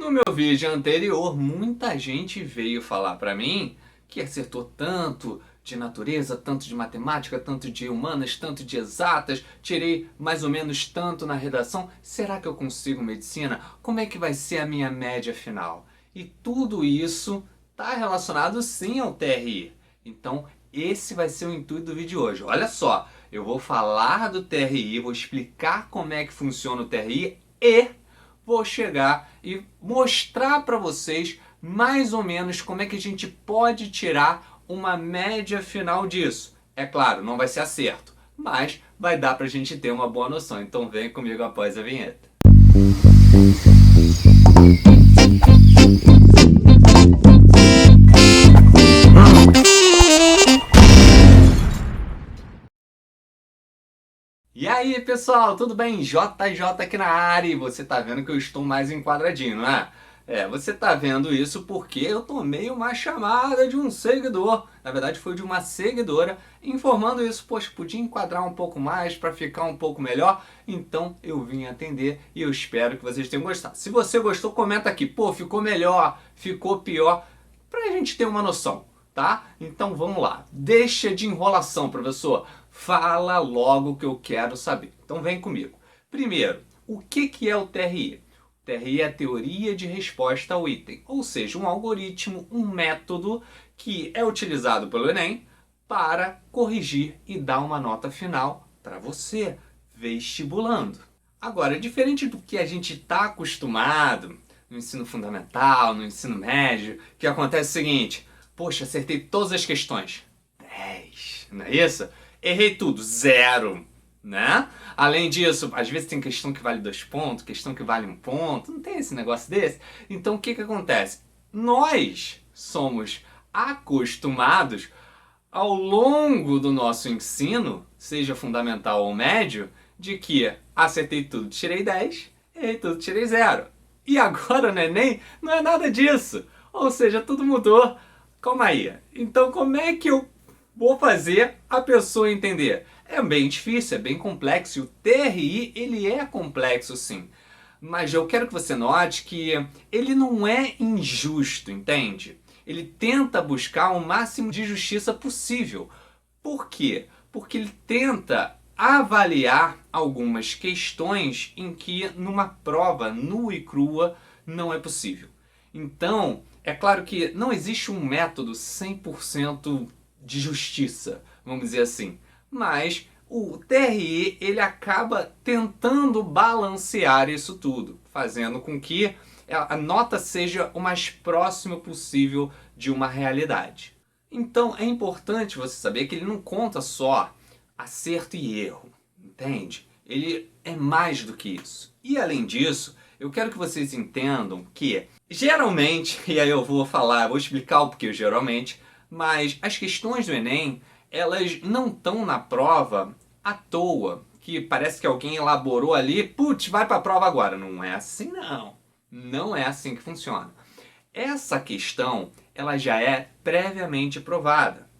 No meu vídeo anterior, muita gente veio falar para mim que acertou tanto de natureza, tanto de matemática, tanto de humanas, tanto de exatas, tirei mais ou menos tanto na redação. Será que eu consigo medicina? Como é que vai ser a minha média final? E tudo isso está relacionado sim ao TRI. Então, esse vai ser o intuito do vídeo de hoje. Olha só, eu vou falar do TRI, vou explicar como é que funciona o TRI e vou chegar e mostrar para vocês mais ou menos como é que a gente pode tirar uma média final disso. É claro, não vai ser acerto, mas vai dar para a gente ter uma boa noção. Então vem comigo após a vinheta. E aí pessoal, tudo bem? JJ aqui na área e você tá vendo que eu estou mais enquadradinho, não é? Você tá vendo isso porque eu tomei uma chamada de um seguidor, na verdade foi de uma seguidora, informando isso, poxa, podia enquadrar um pouco mais para ficar um pouco melhor, então eu vim atender e eu espero que vocês tenham gostado. Se você gostou, comenta aqui, pô, ficou melhor, ficou pior, pra gente ter uma noção, tá? Então vamos lá, deixa de enrolação, professor. Fala logo o que eu quero saber. Então vem comigo. Primeiro, o que é o TRI? O TRI é a teoria de resposta ao item, ou seja, um algoritmo, um método que é utilizado pelo Enem para corrigir e dar uma nota final para você, vestibulando. Agora, diferente do que a gente está acostumado no ensino fundamental, no ensino médio, que acontece o seguinte, poxa, acertei todas as questões. 10, não é isso? Errei tudo, 0, né? Além disso, às vezes tem questão que vale 2 pontos, questão que vale 1 ponto, não tem esse negócio desse? Então o que acontece? Nós somos acostumados ao longo do nosso ensino, seja fundamental ou médio, de que acertei tudo, tirei 10, errei tudo, tirei 0. E agora no Enem não é nada disso. Ou seja, tudo mudou. Calma aí. Então como é que eu vou fazer a pessoa entender? É bem difícil, é bem complexo. E o TRI, ele é complexo sim. Mas eu quero que você note que ele não é injusto, entende? Ele tenta buscar o máximo de justiça possível. Por quê? Porque ele tenta avaliar algumas questões em que numa prova nua e crua não é possível. Então, é claro que não existe um método 100% de justiça, vamos dizer assim, mas o TRI ele acaba tentando balancear isso tudo, fazendo com que a nota seja o mais próximo possível de uma realidade. Então é importante você saber que ele não conta só acerto e erro, entende? Ele é mais do que isso. E além disso, eu quero que vocês entendam que geralmente, e aí eu vou explicar o porquê geralmente, mas as questões do Enem, elas não estão na prova à toa, que parece que alguém elaborou ali, putz, vai para a prova agora. Não é assim não. Não é assim que funciona. Essa questão, ela já é previamente provada.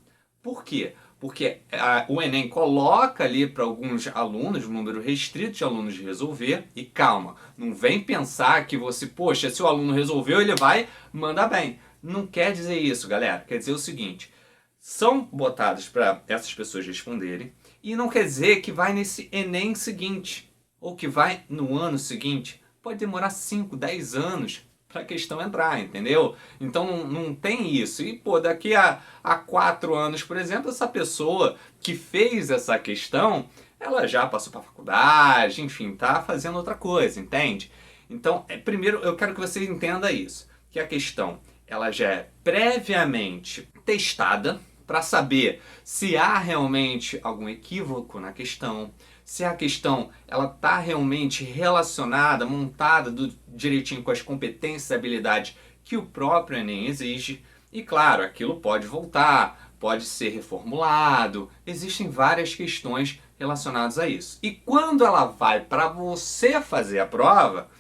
Por quê? Porque o Enem coloca ali para alguns alunos, um número restrito de alunos de resolver, e calma, não vem pensar que você, poxa, se o aluno resolveu, ele vai mandar bem. Não quer dizer isso, galera. Quer dizer o seguinte, são botados para essas pessoas responderem, e não quer dizer que vai nesse Enem seguinte, ou que vai no ano seguinte. Pode demorar 5, 10 anos para a questão entrar, entendeu? Então não tem isso. E, pô, daqui a 4 anos, por exemplo, essa pessoa que fez essa questão, ela já passou para a faculdade, enfim, tá fazendo outra coisa, entende? Então, primeiro eu quero que você entenda isso, que a questão ela já é previamente testada para saber se há realmente algum equívoco na questão, se a questão ela está realmente relacionada, montada direitinho com as competências e habilidades que o próprio Enem exige. E claro, aquilo pode voltar, pode ser reformulado, existem várias questões relacionadas a isso. E quando ela vai para você fazer a prova,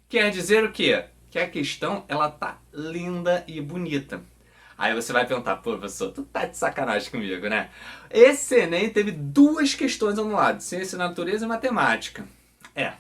quer dizer o quê? Que a questão ela tá linda e bonita. Aí você vai perguntar, pô, professor, tu tá de sacanagem comigo, né? Esse Enem teve 2 questões anuladas, ciência, natureza e matemática. É,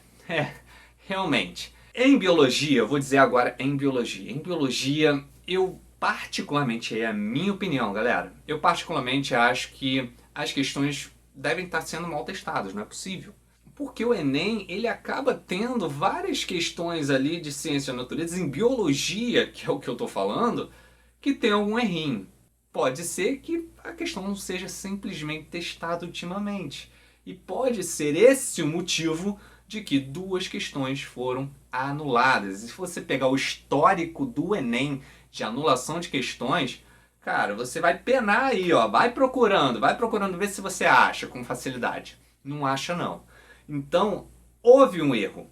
realmente. Em biologia, eu vou dizer agora em biologia. Em biologia, eu particularmente, é a minha opinião, galera, eu particularmente acho que as questões devem estar sendo mal testadas, não é possível. Porque o Enem, ele acaba tendo várias questões ali de ciência da natureza, em biologia, que é o que eu estou falando, que tem algum errinho. Pode ser que a questão não seja simplesmente testada ultimamente. E pode ser esse o motivo de que duas questões foram anuladas. E se você pegar o histórico do Enem de anulação de questões, cara, você vai penar aí, ó, vai procurando ver se você acha com facilidade. Não acha não. Então, houve um erro.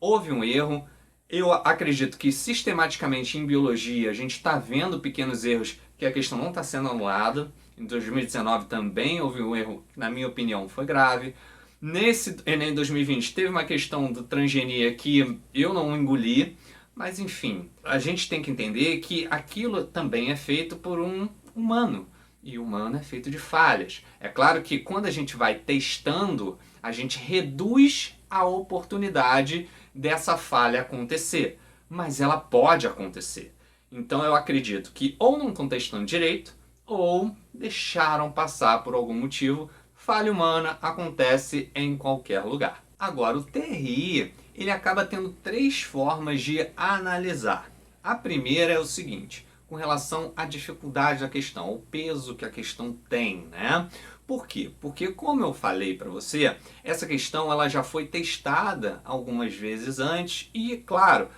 Houve um erro. Eu acredito que sistematicamente em biologia a gente está vendo pequenos erros que a questão não está sendo anulada. Em 2019 também houve um erro que, na minha opinião, foi grave. Nesse Enem 2020 teve uma questão do transgenia que eu não engoli, mas enfim, a gente tem que entender que aquilo também é feito por um humano. E o humano é feito de falhas. É claro que quando a gente vai testando, a gente reduz a oportunidade dessa falha acontecer. Mas ela pode acontecer. Então eu acredito que ou não estão testando direito, ou deixaram passar por algum motivo. Falha humana acontece em qualquer lugar. Agora, o TRI, ele acaba tendo três formas de analisar. A primeira é o seguinte, com relação à dificuldade da questão, o peso que a questão tem, né? Por quê? Porque, como eu falei para você, essa questão ela já foi testada algumas vezes antes e, claro,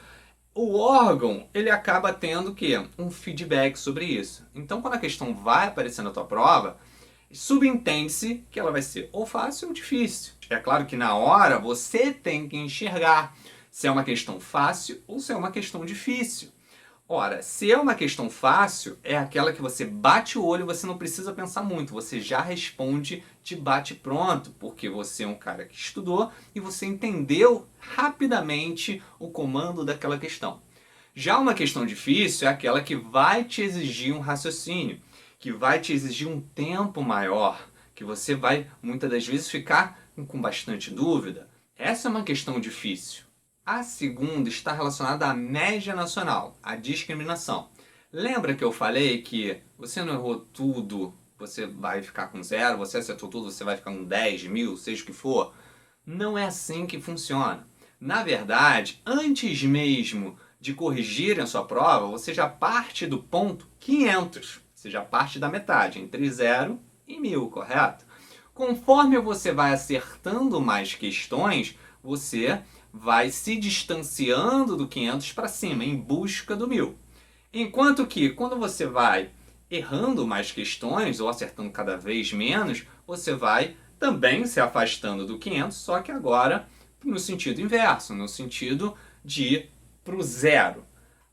o órgão ele acaba tendo o quê? Um feedback sobre isso. Então, quando a questão vai aparecer na tua prova, subentende-se que ela vai ser ou fácil ou difícil. É claro que na hora você tem que enxergar se é uma questão fácil ou se é uma questão difícil. Ora, se é uma questão fácil, é aquela que você bate o olho e você não precisa pensar muito, você já responde de bate pronto, porque você é um cara que estudou e você entendeu rapidamente o comando daquela questão. Já uma questão difícil é aquela que vai te exigir um raciocínio, que vai te exigir um tempo maior, que você vai muitas das vezes ficar com bastante dúvida. Essa é uma questão difícil. A segunda está relacionada à média nacional, à discriminação. Lembra que eu falei que você não errou tudo, você vai ficar com zero, você acertou tudo, você vai ficar com 10 mil, seja o que for? Não é assim que funciona. Na verdade, antes mesmo de corrigirem a sua prova, você já parte do ponto 500. Você já parte da metade, entre 0 e 1000, correto? Conforme você vai acertando mais questões, você vai se distanciando do 500 para cima, em busca do 1000. Enquanto que, quando você vai errando mais questões ou acertando cada vez menos, você vai também se afastando do 500, só que agora no sentido inverso, no sentido de ir para o zero.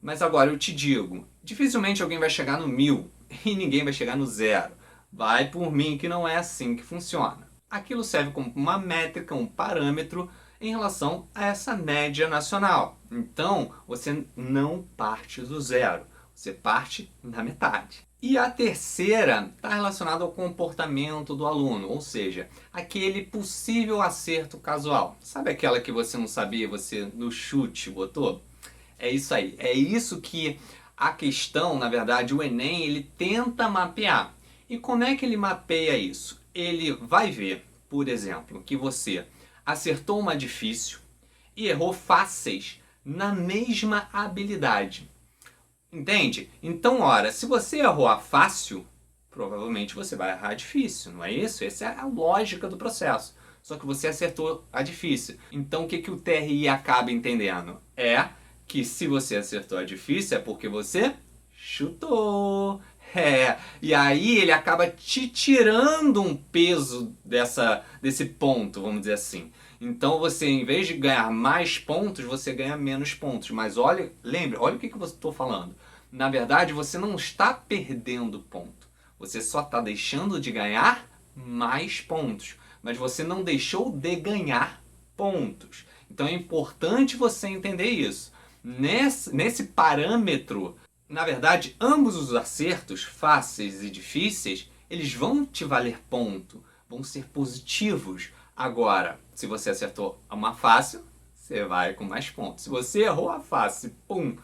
Mas agora eu te digo, dificilmente alguém vai chegar no 1000 e ninguém vai chegar no zero. Vai por mim que não é assim que funciona. Aquilo serve como uma métrica, um parâmetro em relação a essa média nacional. Então, você não parte do zero, você parte da metade. E a terceira está relacionada ao comportamento do aluno, ou seja, aquele possível acerto casual. Sabe aquela que você não sabia, você no chute botou? É isso aí, é isso que a questão, na verdade, o Enem, ele tenta mapear. E como é que ele mapeia isso? Ele vai ver, por exemplo, que você acertou uma difícil e errou fáceis na mesma habilidade. Entende? Então, ora, se você errou a fácil, provavelmente você vai errar a difícil, não é isso? Essa é a lógica do processo. Só que você acertou a difícil. Então, o que, que o TRI acaba entendendo? É que se você acertou a difícil é porque você chutou. E aí ele acaba te tirando um peso desse ponto, vamos dizer assim. Então você, em vez de ganhar mais pontos, você ganha menos pontos. Mas olha, lembre, olha o que eu estou falando. Na verdade, você não está perdendo ponto. Você só está deixando de ganhar mais pontos. Mas você não deixou de ganhar pontos. Então é importante você entender isso. Nesse parâmetro, na verdade, ambos os acertos, fáceis e difíceis, eles vão te valer ponto, vão ser positivos. Agora, se você acertou uma fácil, você vai com mais pontos. Se você errou a fácil, pum,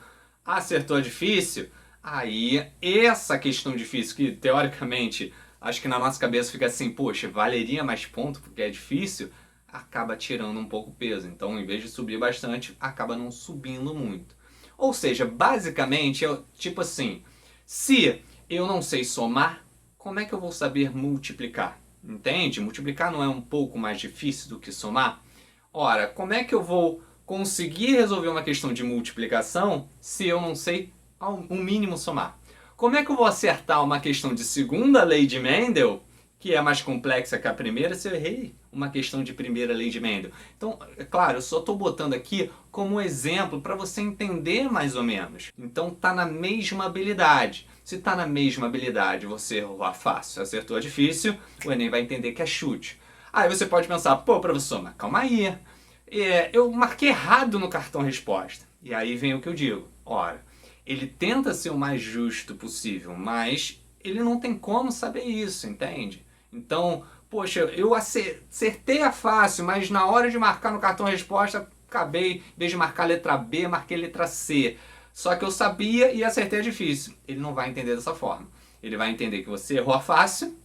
acertou a difícil, aí essa questão difícil que teoricamente acho que na nossa cabeça fica assim, poxa, valeria mais ponto porque é difícil, acaba tirando um pouco o peso. Então, em vez de subir bastante, acaba não subindo muito. Ou seja, basicamente, tipo assim, se eu não sei somar, como é que eu vou saber multiplicar? Entende? Multiplicar não é um pouco mais difícil do que somar? Ora, como é que eu vou conseguir resolver uma questão de multiplicação se eu não sei o mínimo somar? Como é que eu vou acertar uma questão de segunda lei de Mendel, que é mais complexa que a primeira, se eu errei uma questão de primeira lei de Mendel? Então, é claro, eu só estou botando aqui como exemplo para você entender mais ou menos. Então, tá na mesma habilidade. Se tá na mesma habilidade, você errou a fácil, acertou a difícil, o Enem vai entender que é chute. Aí você pode pensar, pô, professor, mas calma aí. Eu marquei errado no cartão resposta. E aí vem o que eu digo. Ora, ele tenta ser o mais justo possível, mas ele não tem como saber isso, entende? Então, poxa, eu acertei a fácil, mas na hora de marcar no cartão resposta, acabei, em vez de marcar a letra B, marquei a letra C. Só que eu sabia e acertei a difícil. Ele não vai entender dessa forma. Ele vai entender que você errou a fácil,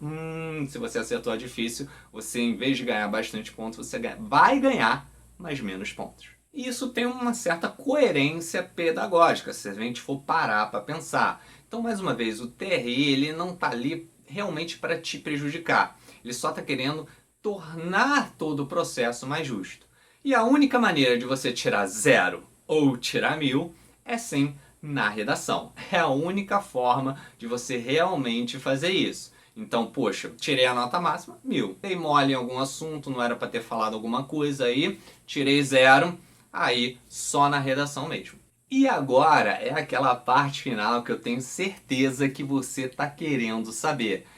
se você acertou a difícil, você, em vez de ganhar bastante pontos, você vai ganhar, mas menos pontos. E isso tem uma certa coerência pedagógica, se a gente for parar para pensar. Então, mais uma vez, o TRE ele não está ali realmente para te prejudicar. Ele só está querendo tornar todo o processo mais justo. E a única maneira de você tirar 0 ou tirar 1000 é sim na redação. É a única forma de você realmente fazer isso. Então, poxa, tirei a nota máxima, 1000. Dei mole em algum assunto, não era para ter falado alguma coisa aí, tirei 0, aí só na redação mesmo. E agora é aquela parte final que eu tenho certeza que você está querendo saber.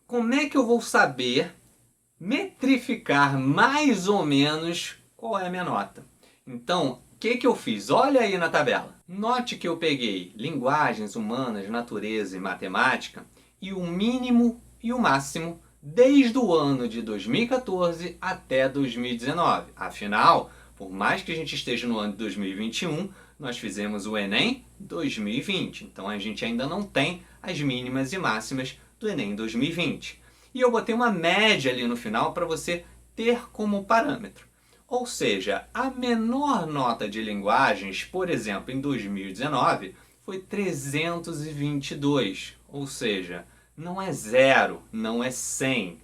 Como é que eu vou saber metrificar mais ou menos qual é a minha nota? Então, o que eu fiz? Olha aí na tabela. Note que eu peguei linguagens humanas, natureza e matemática e o mínimo e o máximo desde o ano de 2014 até 2019. Afinal, por mais que a gente esteja no ano de 2021, nós fizemos o Enem 2020. Então a gente ainda não tem as mínimas e máximas do Enem 2020. E eu botei uma média ali no final para você ter como parâmetro. Ou seja, a menor nota de linguagens, por exemplo, em 2019, foi 322. Ou seja, não é 0, não é 100.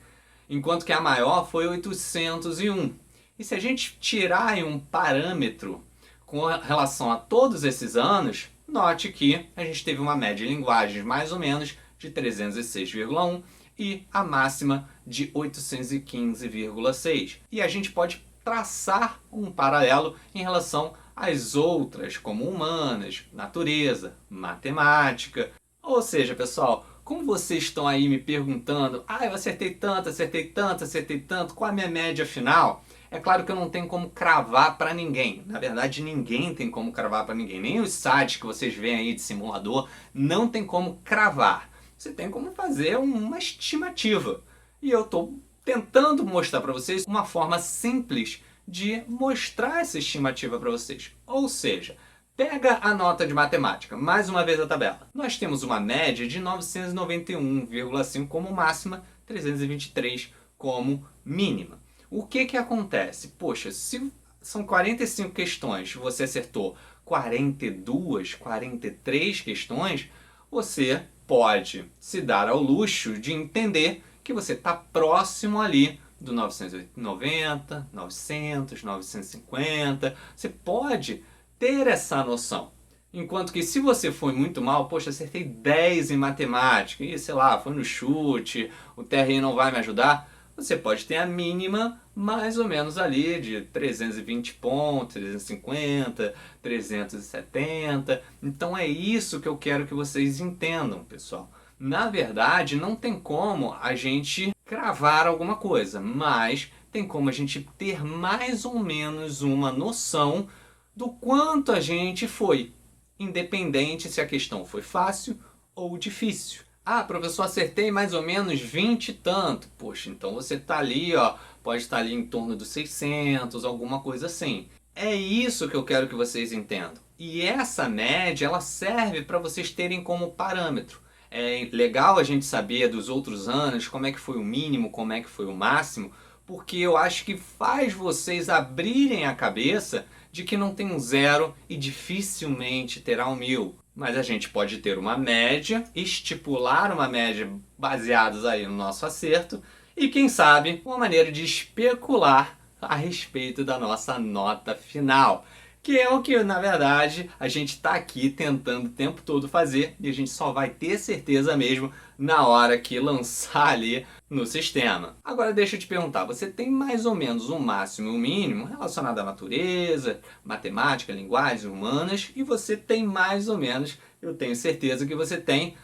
Enquanto que a maior foi 801. E se a gente tirar um parâmetro com relação a todos esses anos, note que a gente teve uma média de linguagens mais ou menos de 306,1 e a máxima de 815,6. E a gente pode traçar um paralelo em relação às outras, como humanas, natureza, matemática. Ou seja, pessoal, como vocês estão aí me perguntando, eu acertei tanto, acertei tanto, acertei tanto, qual a minha média final? É claro que eu não tenho como cravar para ninguém. Na verdade, ninguém tem como cravar para ninguém. Nem os sites que vocês veem aí de simulador não tem como cravar. Você tem como fazer uma estimativa. E eu estou tentando mostrar para vocês uma forma simples de mostrar essa estimativa para vocês. Ou seja, pega a nota de matemática, mais uma vez a tabela. Nós temos uma média de 991,5 como máxima, 323 como mínima. O que acontece? Poxa, se são 45 questões, você acertou 42, 43 questões, você pode se dar ao luxo de entender que você está próximo ali do 990, 900, 950. Você pode ter essa noção. Enquanto que se você foi muito mal, poxa, acertei 10 em matemática, e sei lá, foi no chute, o TRE não vai me ajudar, você pode ter a mínima mais ou menos ali de 320 pontos, 350, 370. Então é isso que eu quero que vocês entendam, pessoal. Na verdade, não tem como a gente cravar alguma coisa, mas tem como a gente ter mais ou menos uma noção do quanto a gente foi, independente se a questão foi fácil ou difícil. Ah, professor, acertei mais ou menos 20 e tanto. Poxa, então você tá ali, ó, pode estar ali em torno dos 600, alguma coisa assim. É isso que eu quero que vocês entendam. E essa média, ela serve para vocês terem como parâmetro. É legal a gente saber dos outros anos como é que foi o mínimo, como é que foi o máximo, porque eu acho que faz vocês abrirem a cabeça de que não tem um zero e dificilmente terá um 1000. Mas a gente pode ter uma média, estipular uma média baseados aí no nosso acerto e quem sabe uma maneira de especular a respeito da nossa nota final. Que é o que, na verdade, a gente está aqui tentando o tempo todo fazer e a gente só vai ter certeza mesmo na hora que lançar ali no sistema. Agora deixa eu te perguntar, você tem mais ou menos um máximo e um mínimo relacionado à natureza, matemática, linguagens humanas e você tem mais ou menos, eu tenho certeza que você tem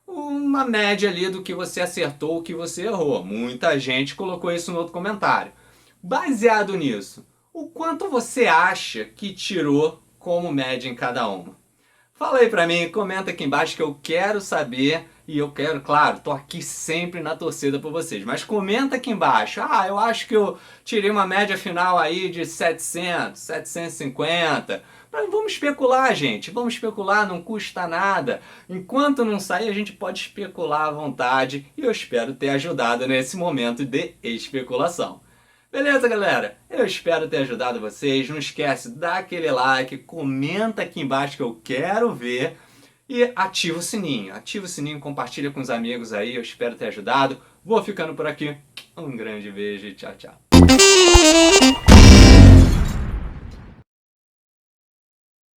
uma média ali do que você acertou, o que você errou. Muita gente colocou isso no outro comentário. Baseado nisso, o quanto você acha que tirou como média em cada uma? Fala aí pra mim, comenta aqui embaixo que eu quero saber e eu quero, claro, tô aqui sempre na torcida por vocês, mas comenta aqui embaixo. Ah, eu acho que eu tirei uma média final aí de 700, 750. Vamos especular, gente, vamos especular, não custa nada. Enquanto não sair, a gente pode especular à vontade e eu espero ter ajudado nesse momento de especulação. Beleza, galera? Eu espero ter ajudado vocês. Não esquece, dá aquele like, comenta aqui embaixo que eu quero ver e ativa o sininho. Ativa o sininho, compartilha com os amigos aí. Eu espero ter ajudado. Vou ficando por aqui. Um grande beijo e tchau, tchau.